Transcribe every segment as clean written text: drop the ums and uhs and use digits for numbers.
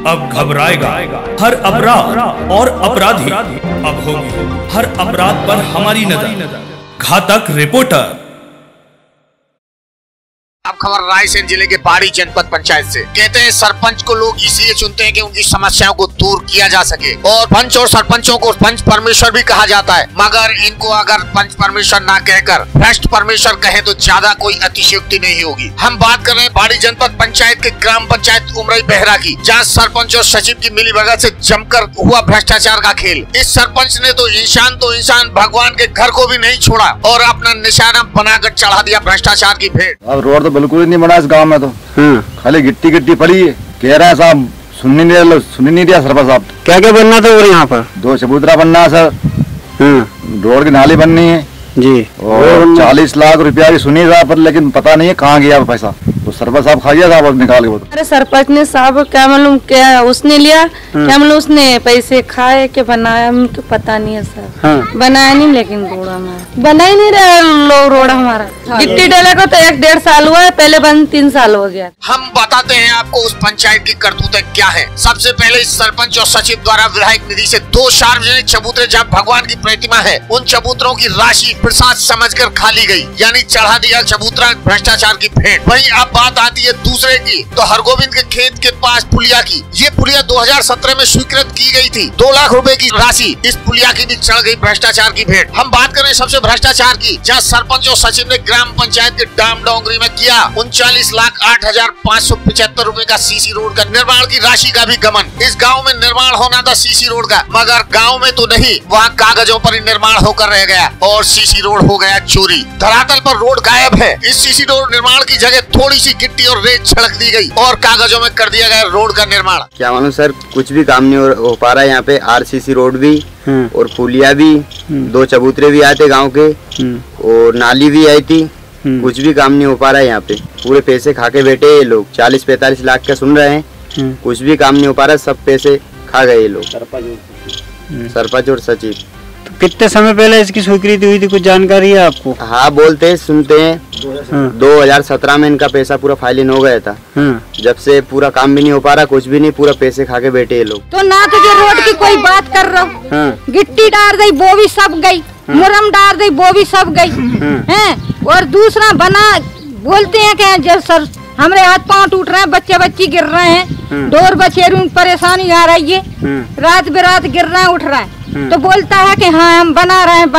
अब घबराएगा हर अपराध और अपराधी। अब होगी हर अपराध पर हमारी नजर। घातक रिपोर्टर। अब खबर रायसेन जिले के बाड़ी जनपद पंचायत से। कहते हैं सरपंच को लोग इसलिए चुनते हैं कि उनकी समस्याओं को दूर किया जा सके, और पंच और सरपंचों को पंच परमेश्वर भी कहा जाता है। मगर इनको अगर पंच परमेश्वर ना कहकर भ्रष्ट परमेश्वर कहे तो ज्यादा कोई अतिशयोक्ति नहीं होगी। हम बात कर रहे हैं बाड़ी जनपद पंचायत के ग्राम पंचायत उमरई बहरा की, जहाँ सरपंच और सचिव की मिलीभगत से जमकर हुआ भ्रष्टाचार का खेल। इस सरपंच ने तो इंसान भगवान के घर को भी नहीं छोड़ा और अपना निशाना बनाकर चढ़ा दिया भ्रष्टाचार की भेंट। अब रोड तो बिल्कुल ही नहीं बना इस गांव में, तो खाली गिट्टी गिट्टी पड़ी है। कह रहे हैं साहब सुन नहीं दिया सरपंच साहब। क्या क्या बनना था और यहाँ पर? 2 चबूतरा बनना है सर, रोड की नाली बननी है जी, और 40 लाख रुपया की सुनी था, पर लेकिन पता नहीं है कहाँ गया पैसा। तो सरपंच साहब खाइए साहब निकाल के। अरे सरपंच ने साहब क्या मालूम क्या उसने लिया, क्या मालूम उसने पैसे खाए के बनाया, मुझे पता नहीं है सर। बनाया नहीं, लेकिन रोड हमारा बना ही नहीं रहा लोग। रोड हमारा गिट्टी डाले को तो 1-1.5 साल हुआ है, पहले बंद 3 साल हो गया। हम बताते हैं आपको उस पंचायत की करतूतें क्या है। सबसे पहले इस सरपंच और सचिव द्वारा विधायक निधि से 2 सार्वजनिक चबूतरे जहाँ भगवान की प्रतिमा है, उन चबूतरों की राशि प्रसाद समझकर खा ली गई, यानी चढ़ा दिया चबूतरा भ्रष्टाचार की भेंट। वहीं अब बात आती है दूसरे की, तो हरगोविंद के खेत के पास पुलिया की। ये पुलिया 2017 में स्वीकृत की गई थी। 2 लाख रुपए की राशि इस पुलिया की भी चढ़ गई भ्रष्टाचार की भेंट। हम बात करें सबसे भ्रष्टाचार की, जहाँ सरपंच और सचिव ने ग्राम पंचायत के डाम डोंगरी में किया 39,08,575 रुपए का सीसी रोड का निर्माण की राशि का भी गमन। इस गाँव में निर्माण होना था सीसी रोड का, मगर गाँव में तो नहीं, वहाँ कागजों पर ही निर्माण होकर रह गया और सीसी रोड हो गया चोरी। धरातल पर रोड गायब है। इस सीसी रोड निर्माण की जगह थोड़ी सी गिट्टी और रेत छिड़क दी गई और कागजों में कर दिया गया रोड का निर्माण। क्या मालूम सर, कुछ भी काम नहीं हो पा रहा है यहाँ पे। आरसीसी रोड भी और पुलिया भी, 2 चबूतरे भी आए थे गाँव के और नाली भी आई थी। कुछ भी काम नहीं हो पा रहा है यहाँ पे। पूरे पैसे खा के बैठे ये लोग। 40-45 लाख का सुन रहे हैं, कुछ भी काम नहीं हो पा रहा है। सब पैसे खा गए ये लोग, सरपंच और सचिव। तो कितने समय पहले इसकी स्वीकृति हुई थी, कुछ जानकारी है आपको? हाँ बोलते हैं, सुनते हैं। 2017 में इनका पैसा पूरा फाइलिंग हो गया था। जब से पूरा काम भी नहीं हो पा रहा, कुछ भी नहीं, पूरा पैसे खा के बैठे ये लोग। तो ना तो ये रोड की कोई बात कर रहा हूँ, गिट्टी डाल दी वो भी सब गई, मुरम डाल दी वो भी सब गई है। और दूसरा बना बोलते हैं कि जब सर हमारे हाथ पांव टूट रहे हैं, बच्चे बच्ची गिर रहे हैं, डोर बचेरू परेशानी आ रही है, रात बेरात गिर रहे हैं, उठ रहे हैं, तो बोलता है कि हाँ हम बना रहे हैं।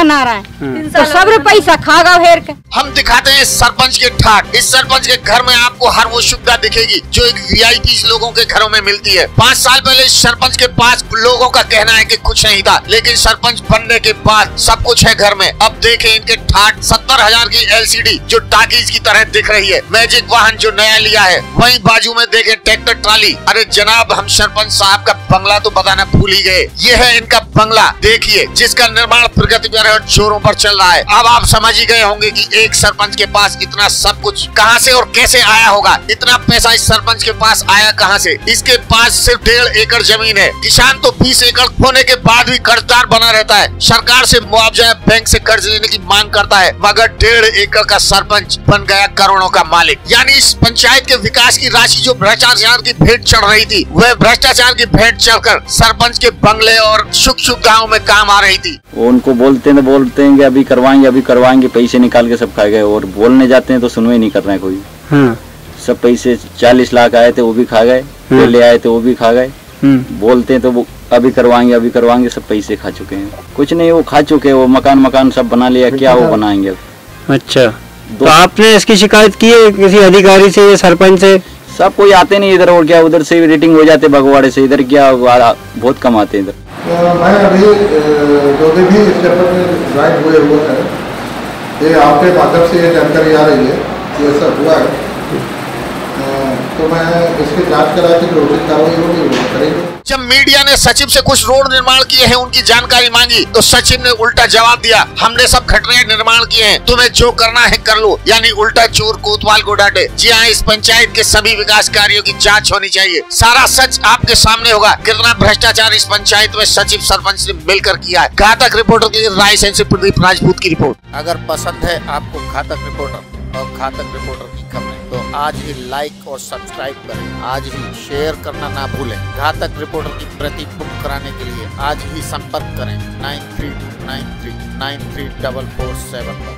तो सब पैसा खागा फेर के। हम दिखाते हैं सरपंच के ठाट। इस सरपंच के घर में आपको हर वो सुविधा दिखेगी जो एक वीआईपी लोगों के घरों में मिलती है। 5 साल पहले इस सरपंच के पास लोगों का कहना है कि कुछ नहीं था, लेकिन सरपंच बनने के बाद सब कुछ है घर में। अब देखें इनके ठाट। 70,000 की LCD जो टाकीज की तरह दिख रही है, मैजिक वाहन जो नया लिया है, वहीं बाजू में देखें ट्रैक्टर ट्राली। अरे जनाब, हम सरपंच साहब का बंगला तो बताना भूल ही गए। ये है इनका बंगला, देखिए, जिसका निर्माण प्रगति पर और जोरों पर चल रहा है। अब आप समझ ही गए होंगे कि एक सरपंच के पास इतना सब कुछ कहां से और कैसे आया होगा। इतना पैसा इस सरपंच के पास आया कहां से? इसके पास सिर्फ 1.5 एकड़ जमीन है। किसान तो 20 एकड़ होने के बाद भी कर्जदार बना रहता है, सरकार से मुआवजा बैंक से कर्ज लेने की मांग करता है, मगर 1.5 एकड़ का सरपंच बन गया करोड़ों का मालिक। यानी इस पंचायत के विकास की राशि जो भ्रष्टाचार की भेंट चढ़ रही थी, वह भ्रष्टाचार की भेंट चढ़कर सरपंच के बंगले और सुख सुविधाओं में काम आ रही थी। उनको बोलते हैं कि अभी करवाएंगे, पैसे निकाल के सब खा गए, और बोलने जाते हैं तो सुनवाई नहीं कर रहे हैं कोई। सब पैसे 40 लाख आए थे वो भी खा गए, पहले आए थे वो भी खा गए। बोलते हैं तो वो अभी करवाएंगे, सब पैसे खा चुके हैं। कुछ नहीं, वो खा चुके हैं। वो मकान सब बना लिया, क्या वो बनाएंगे अब? अच्छा, तो आपने इसकी शिकायत की है किसी अधिकारी से या सरपंच से? सब कोई आते नहीं इधर, और क्या उधर से रेटिंग हो जाते भगवाड़े से, इधर क्या बहुत कम आते हैं इधर। मैं अभी जो भी स्टेप पर ज्वाइन हुए हैं, ये आपके माध्यम से ये जानकारी आ रही है कि ऐसा हुआ है, तो मैं इसकी जांच करा के जो उचित कार्रवाई होगी वो करेंगे। जब मीडिया ने सचिव से कुछ रोड निर्माण किए हैं उनकी जानकारी मांगी, तो सचिव ने उल्टा जवाब दिया, हमने सब खटरे निर्माण किए हैं, तुम्हें जो करना है कर लो। यानी उल्टा चोर कोतवाल को डांटे। जी हाँ, इस पंचायत के सभी विकास कार्यों की जांच होनी चाहिए। सारा सच आपके सामने होगा, कितना भ्रष्टाचार इस पंचायत में सचिव सरपंच ने मिलकर किया है। घातक रिपोर्टर के लिए रायसेन से प्रदीप राजपूत की रिपोर्ट। अगर पसंद है आपको घातक रिपोर्टर और घातक रिपोर्टर की खबरें, तो आज ही लाइक और सब्सक्राइब करें, आज ही शेयर करना ना भूलें। घातक रिपोर्टर की प्रति बुक कराने के लिए आज ही संपर्क करें 9393934447 पर।